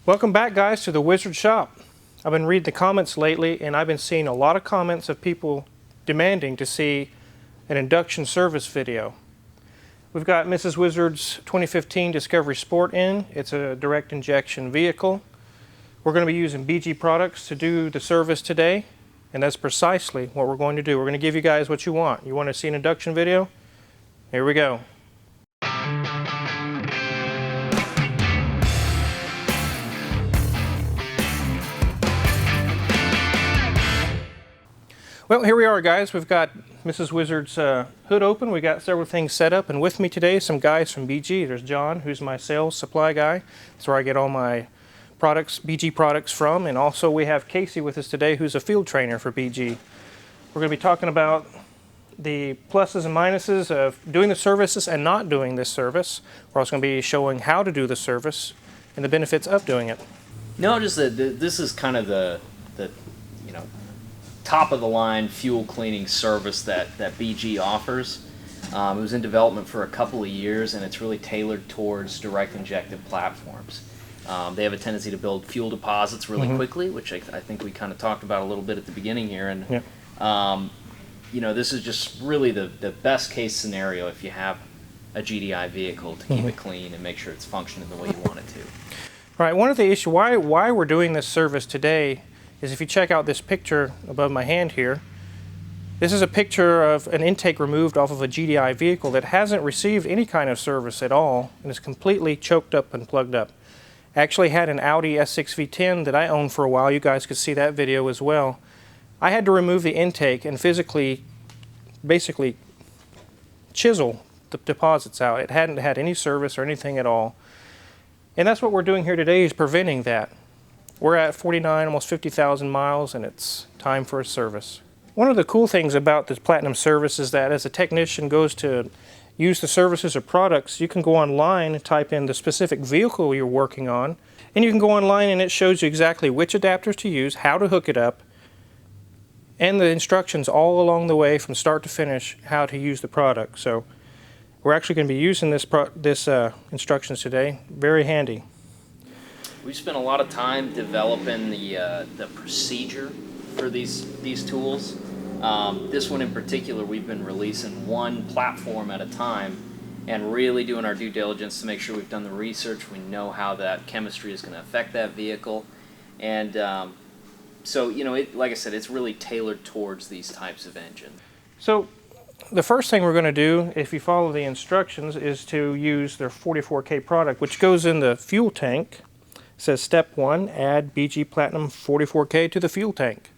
Welcome back, guys, to the Wizard Shop. I've been reading the comments lately, and I've been seeing a lot of comments of people demanding to see an induction service video. We've got Mrs. Wizard's 2015 Discovery Sport in. It's a direct injection vehicle. We're going to be using BG products to do the service today, and that's precisely what we're going to do. We're going to give you guys what you want. You want to see an induction video? Here we go. Well, here we are, guys. We've got Mrs. Wizard's hood open. We got several things set up, and with me today, some guys from BG. There's John, who's my sales supply guy. That's where I get all my products, BG products from, and also we have Casey with us today, who's a field trainer for BG. We're going to be talking about the pluses and minuses of doing the services and not doing this service. We're also going to be showing how to do the service and the benefits of doing it. Notice that this is kind of the top of the line fuel cleaning service that BG offers. It was in development for a couple of years, and it's really tailored towards direct injected platforms. They have a tendency to build fuel deposits really quickly, which I think we kind of talked about a little bit at the beginning here. And this is just really the best case scenario if you have a GDI vehicle to keep it clean and make sure it's functioning the way you want it to. Right. One of the issues why we're doing this service today is if you check out this picture above my hand here, this is a picture of an intake removed off of a GDI vehicle that hasn't received any kind of service at all and is completely choked up and plugged up. I actually had an Audi S6 V10 that I owned for a while. You guys could see that video as well. I had to remove the intake and physically, basically chisel the deposits out. It hadn't had any service or anything at all. And that's what we're doing here today, is preventing that. We're at 49, almost 50,000 miles, and it's time for a service. One of the cool things about this Platinum service is that as a technician goes to use the services or products, you can go online and type in the specific vehicle you're working on, and you can go online and it shows you exactly which adapters to use, how to hook it up, and the instructions all along the way from start to finish how to use the product. So we're actually going to be using this instructions today. Very handy. We've spent a lot of time developing the procedure for these tools. This one in particular, we've been releasing one platform at a time and really doing our due diligence to make sure we've done the research, we know how that chemistry is going to affect that vehicle. And like I said, it's really tailored towards these types of engines. So the first thing we're going to do, if you follow the instructions, is to use their 44K product, which goes in the fuel tank. It says step 1, add BG Platinum 44K to the fuel tank.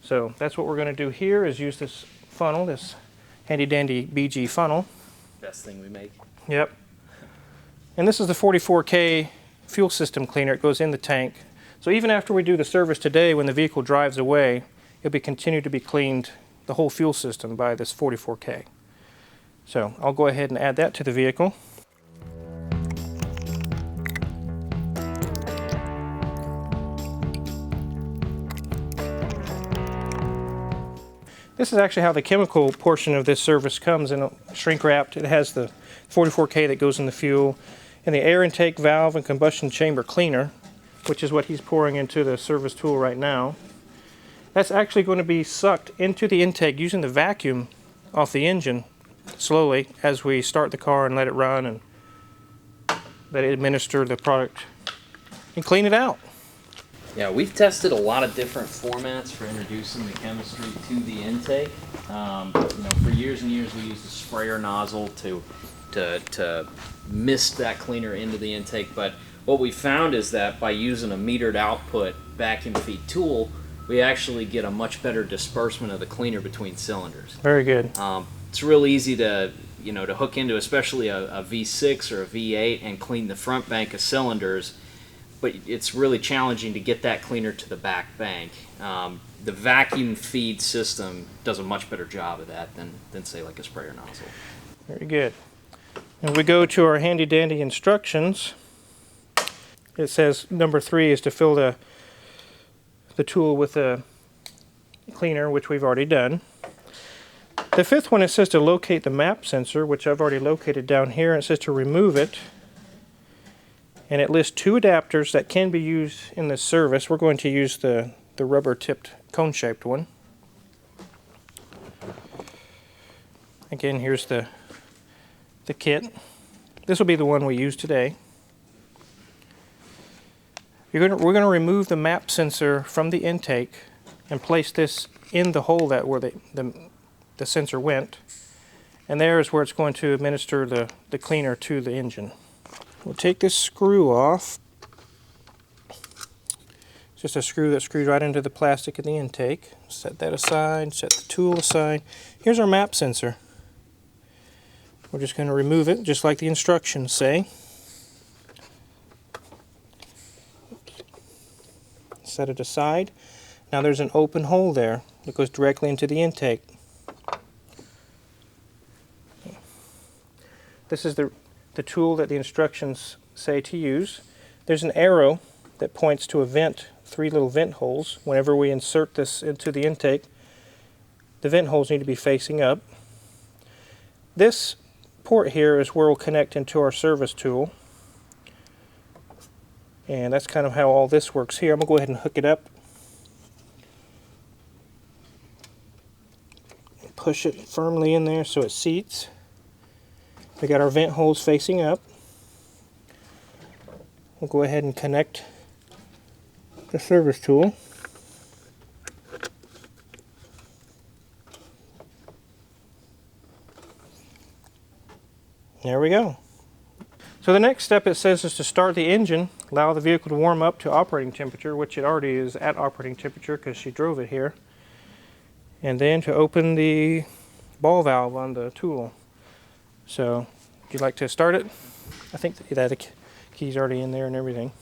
So that's what we're going to do here, is use this funnel, this handy dandy BG funnel. Best thing we make. Yep. And this is the 44K fuel system cleaner. It goes in the tank. So even after we do the service today, when the vehicle drives away, it'll be continued to be cleaned, the whole fuel system, by this 44K. So I'll go ahead and add that to the vehicle. This is actually how the chemical portion of this service comes in shrink wrapped. It has the 44K that goes in the fuel, and the air intake valve and combustion chamber cleaner, which is what he's pouring into the service tool right now. That's actually going to be sucked into the intake using the vacuum off the engine slowly as we start the car and let it run and let it administer the product and clean it out. Yeah, we've tested a lot of different formats for introducing the chemistry to the intake. For years and years we used a sprayer nozzle to mist that cleaner into the intake, but what we found is that by using a metered output vacuum feed tool, we actually get a much better disbursement of the cleaner between cylinders. Very good. It's real easy to hook into, especially a V6 or a V8, and clean the front bank of cylinders. But it's really challenging to get that cleaner to the back bank. The vacuum feed system does a much better job of that than say like a sprayer nozzle. Very good. And we go to our handy dandy instructions. It says number 3 is to fill the tool with a cleaner, which we've already done. The 5th one, it says to locate the map sensor, which I've already located down here, and it says to remove it. And it lists 2 adapters that can be used in this service. We're going to use the rubber-tipped cone-shaped one. Again, here's the kit. This will be the one we use today. We're going to remove the map sensor from the intake and place this in the hole that where the sensor went. And there is where it's going to administer the cleaner to the engine. We'll take this screw off. It's just a screw that screws right into the plastic in the intake. Set that aside, set the tool aside. Here's our map sensor. We're just going to remove it, just like the instructions say. Set it aside. Now there's an open hole there that goes directly into the intake. This is the tool that the instructions say to use. There's an arrow that points to a vent, 3 little vent holes. Whenever we insert this into the intake, the vent holes need to be facing up. This port here is where we'll connect into our service tool. And that's kind of how all this works here. I'm going to go ahead and hook it up. Push it firmly in there so it seats. We got our vent holes facing up. We'll go ahead and connect the service tool. There we go. So the next step, it says, is to start the engine, allow the vehicle to warm up to operating temperature, which it already is at operating temperature because she drove it here. And then to open the ball valve on the tool. So, would you like to start it? I think that the key's already in there and everything.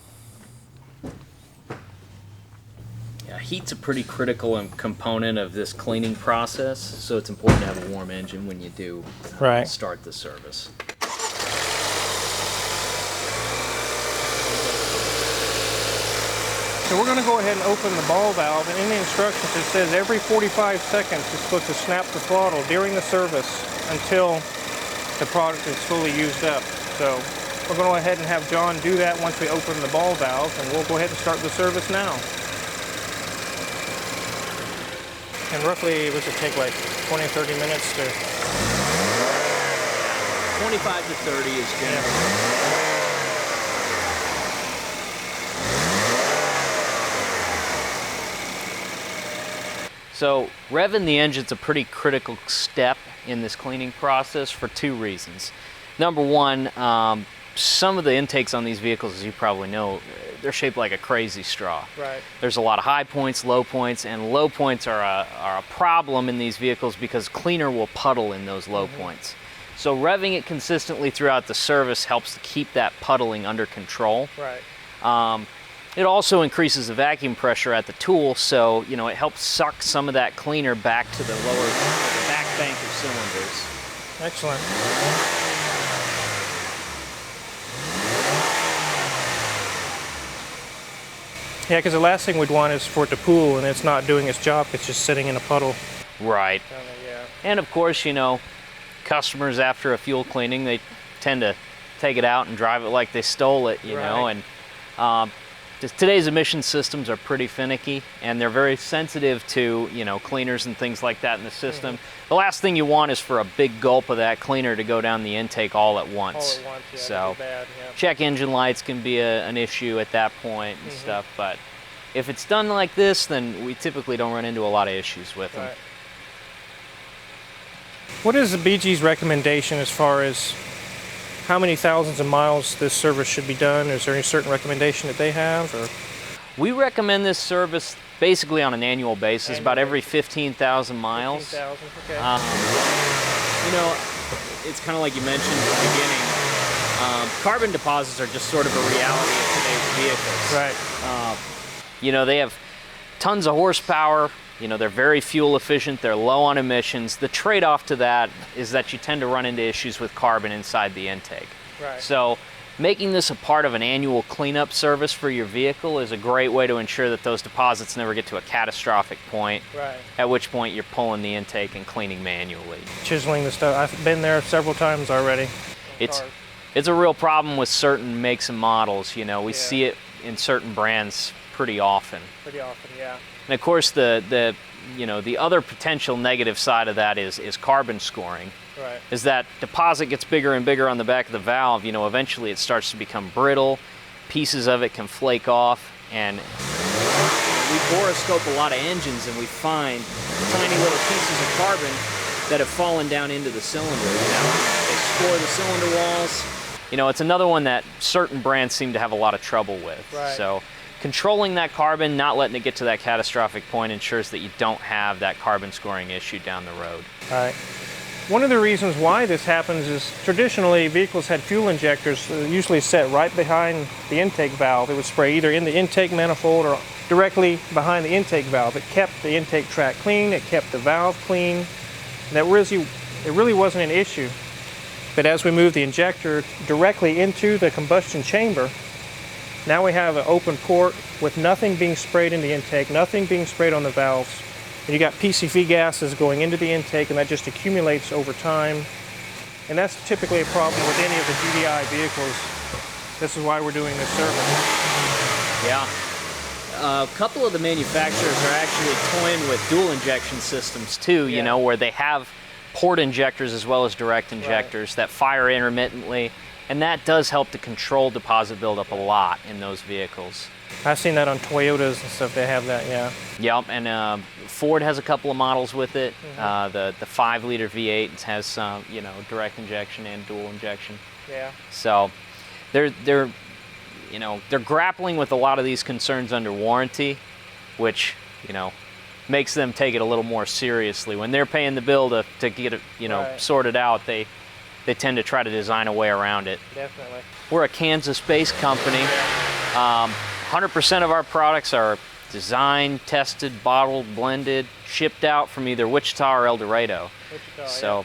Yeah, heat's a pretty critical component of this cleaning process, so it's important to have a warm engine when you do start the service. So we're going to go ahead and open the ball valve, and in the instructions it says every 45 seconds you're supposed to snap the throttle during the service until the product is fully used up. So we're going to go ahead and have John do that once we open the ball valve, and we'll go ahead and start the service now. And roughly, what's it take, like 20 or 30 minutes to... 25 to 30 is generally. Yeah. So revving the engine's a pretty critical step in this cleaning process for 2 reasons. Number one, some of the intakes on these vehicles, as you probably know, they're shaped like a crazy straw. Right. There's a lot of high points, low points, and low points are a problem in these vehicles because cleaner will puddle in those low points. So revving it consistently throughout the service helps to keep that puddling under control. Right. It also increases the vacuum pressure at the tool, so it helps suck some of that cleaner back to the lower back bank of cylinders. Excellent. Yeah, because the last thing we'd want is for it to pool and it's not doing its job, it's just sitting in a puddle. Right. Yeah. And of course, customers after a fuel cleaning, they tend to take it out and drive it like they stole it, you know, and today's emission systems are pretty finicky, and they're very sensitive to, cleaners and things like that in the system. The last thing you want is for a big gulp of that cleaner to go down the intake all at once. All at once, yeah, So, that'd be bad, yeah. check engine lights can be an issue at that point and stuff, but if it's done like this, then we typically don't run into a lot of issues with them. Right. What is the BG's recommendation as far as how many thousands of miles this service should be done? Is there any certain recommendation that they have? Or? We recommend this service basically on an annual basis, about every 15,000 miles. 15,000, okay. It's kind of like you mentioned at the beginning. Carbon deposits are just sort of a reality of today's vehicles. Right. They have tons of horsepower. They're very fuel efficient, they're low on emissions. The trade-off to that is that you tend to run into issues with carbon inside the intake. Right. So making this a part of an annual cleanup service for your vehicle is a great way to ensure that those deposits never get to a catastrophic point, at which point you're pulling the intake and cleaning manually. Chiseling the stuff, I've been there several times already. It's a real problem with certain makes and models. You know, we see it in certain brands pretty often. Pretty often, yeah. And of course, the other potential negative side of that is carbon scoring. Right. Is that deposit gets bigger and bigger on the back of the valve, you know, eventually it starts to become brittle, pieces of it can flake off, and we boroscope a lot of engines and we find tiny little pieces of carbon that have fallen down into the cylinder, you know. They score the cylinder walls. You know, it's another one that certain brands seem to have a lot of trouble with. Right. So controlling that carbon, not letting it get to that catastrophic point, ensures that you don't have that carbon scoring issue down the road. All right. One of the reasons why this happens is traditionally vehicles had fuel injectors usually set right behind the intake valve. It would spray either in the intake manifold or directly behind the intake valve. It kept the intake tract clean, it kept the valve clean. It really wasn't an issue. But as we move the injector directly into the combustion chamber, now we have an open port with nothing being sprayed in the intake, nothing being sprayed on the valves. And you got PCV gases going into the intake, and that just accumulates over time. And that's typically a problem with any of the GDI vehicles. This is why we're doing this service. Yeah. A couple of the manufacturers are actually toying with dual injection systems too, you know, where they have port injectors as well as direct injectors that fire intermittently. And that does help to control deposit buildup a lot in those vehicles. I've seen that on Toyotas and stuff. They have that, yeah. Yep, and Ford has a couple of models with it. The 5-liter V8 has some, you know, direct injection and dual injection. Yeah. So they're grappling with a lot of these concerns under warranty, which, you know, makes them take it a little more seriously. When they're paying the bill to get it, you know, sorted out, they tend to try to design a way around it. Definitely. We're a Kansas-based company. 100% of our products are designed, tested, bottled, blended, shipped out from either Wichita or El Dorado. So,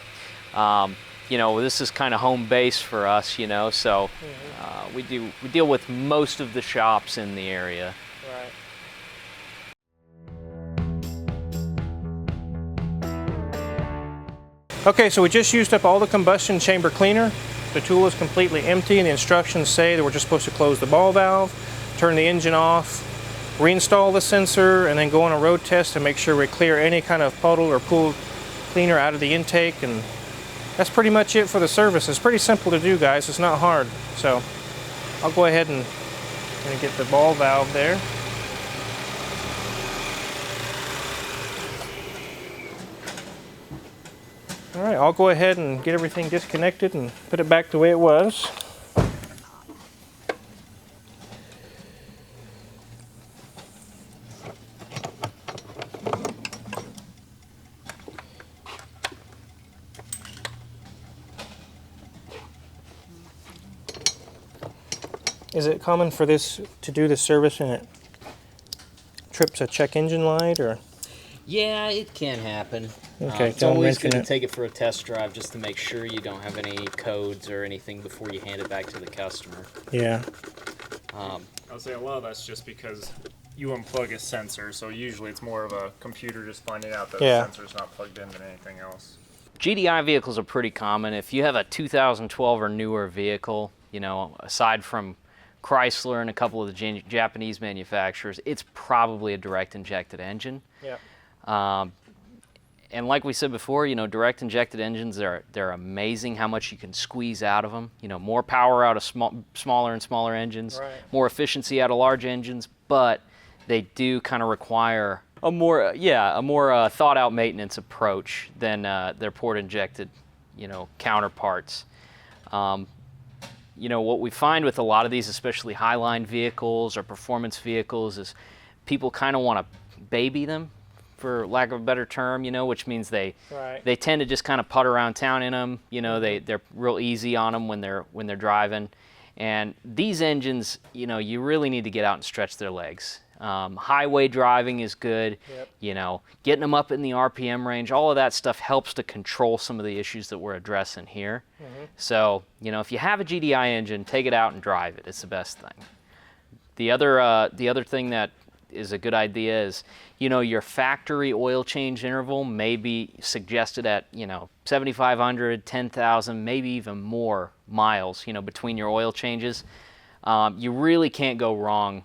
you know, this is kind of home base for us, you know, so we deal with most of the shops in the area. Right. Okay, so we just used up all the combustion chamber cleaner. The tool is completely empty, and the instructions say that we're just supposed to close the ball valve, turn the engine off, reinstall the sensor, and then go on a road test to make sure we clear any kind of puddle or pool cleaner out of the intake. And that's pretty much it for the service. It's pretty simple to do, guys. It's not hard. So I'll go ahead and get the ball valve there. All right, I'll go ahead and get everything disconnected and put it back the way it was. Is it common for this to do this service and it trips a check engine light, or? Yeah, it can happen. Okay, it's always good to take it for a test drive just to make sure you don't have any codes or anything before you hand it back to the customer. Yeah. I'll say a lot of that's just because you unplug a sensor, so usually it's more of a computer just finding out that the sensor's not plugged in than anything else. GDI vehicles are pretty common. If you have a 2012 or newer vehicle, you know, aside from Chrysler and a couple of the Japanese manufacturers, it's probably a direct injected engine. Yeah. And like we said before, you know, direct injected engines, they're amazing how much you can squeeze out of them. You know, more power out of smaller and smaller engines, more efficiency out of large engines, but they do kind of require a more thought out maintenance approach than their port injected, you know, counterparts. You know, what we find with a lot of these, especially highline vehicles or performance vehicles, is people kind of want to baby them, for lack of a better term, you know, which means they tend to just kind of putt around town in them. You know, they're real easy on them when they're driving. And these engines, you know, you really need to get out and stretch their legs. Highway driving is good. You know, getting them up in the RPM range, all of that stuff helps to control some of the issues that we're addressing here. So, you know, if you have a GDI engine, take it out and drive it. It's the best thing. The other thing that is a good idea is, you know, your factory oil change interval may be suggested at, you know, 7,500, 10,000, maybe even more miles, you know, between your oil changes. You really can't go wrong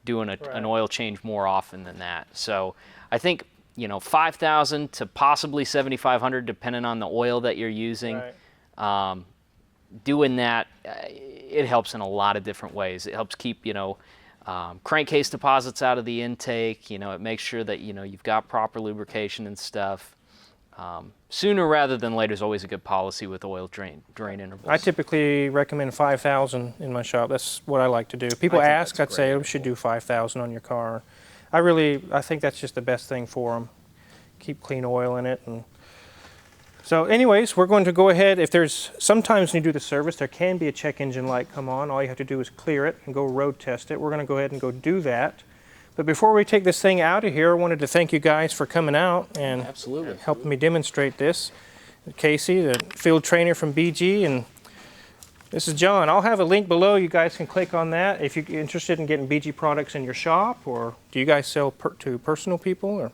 doing an oil change more often than that. So I think, you know, 5,000 to possibly 7,500, depending on the oil that you're using. Doing that, it helps in a lot of different ways. It helps keep, you know, crankcase deposits out of the intake. You know, it makes sure that, you know, you've got proper lubrication and stuff. Sooner rather than later is always a good policy with oil drain intervals. I typically recommend 5,000 in my shop. That's what I like to do. People ask, I'd say, we should do 5,000 on your car. I think that's just the best thing for them. Keep clean oil in it. And so anyways, we're going to go ahead. Sometimes when you do the service, there can be a check engine light come on. All you have to do is clear it and go road test it. We're going to go ahead and go do that. But before we take this thing out of here, I wanted to thank you guys for coming out and helping me demonstrate this. Casey, the field trainer from BG, and this is John. I'll have a link below. You guys can click on that if you're interested in getting BG products in your shop, or do you guys sell to personal people? Or?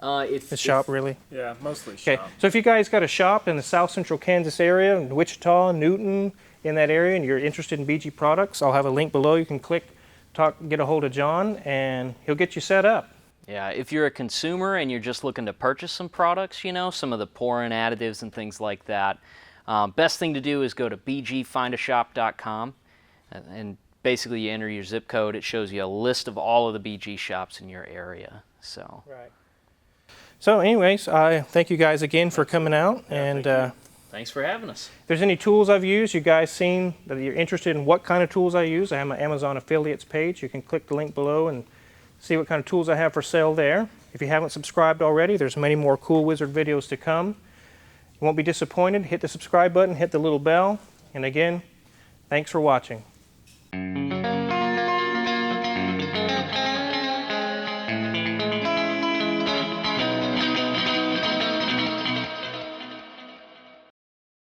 The shop, really? Yeah, mostly shop. Okay, so if you guys got a shop in the South Central Kansas area, in Wichita, Newton, in that area, and you're interested in BG products, I'll have a link below. You can click, get a hold of John, and he'll get you set up. Yeah, if you're a consumer and you're just looking to purchase some products, you know, some of the pour-in additives and things like that, best thing to do is go to bgfindashop.com, and basically you enter your zip code. It shows you a list of all of the BG shops in your area. So. Right. So anyways, I thank you guys again for coming out, and thanks for having us. If there's any tools I've used, you guys seen that you're interested in what kind of tools I use, I have my Amazon affiliates page. You can click the link below and see what kind of tools I have for sale there. If you haven't subscribed already, there's many more Cool Wizard videos to come. You won't be disappointed. Hit the subscribe button, hit the little bell, and again, thanks for watching.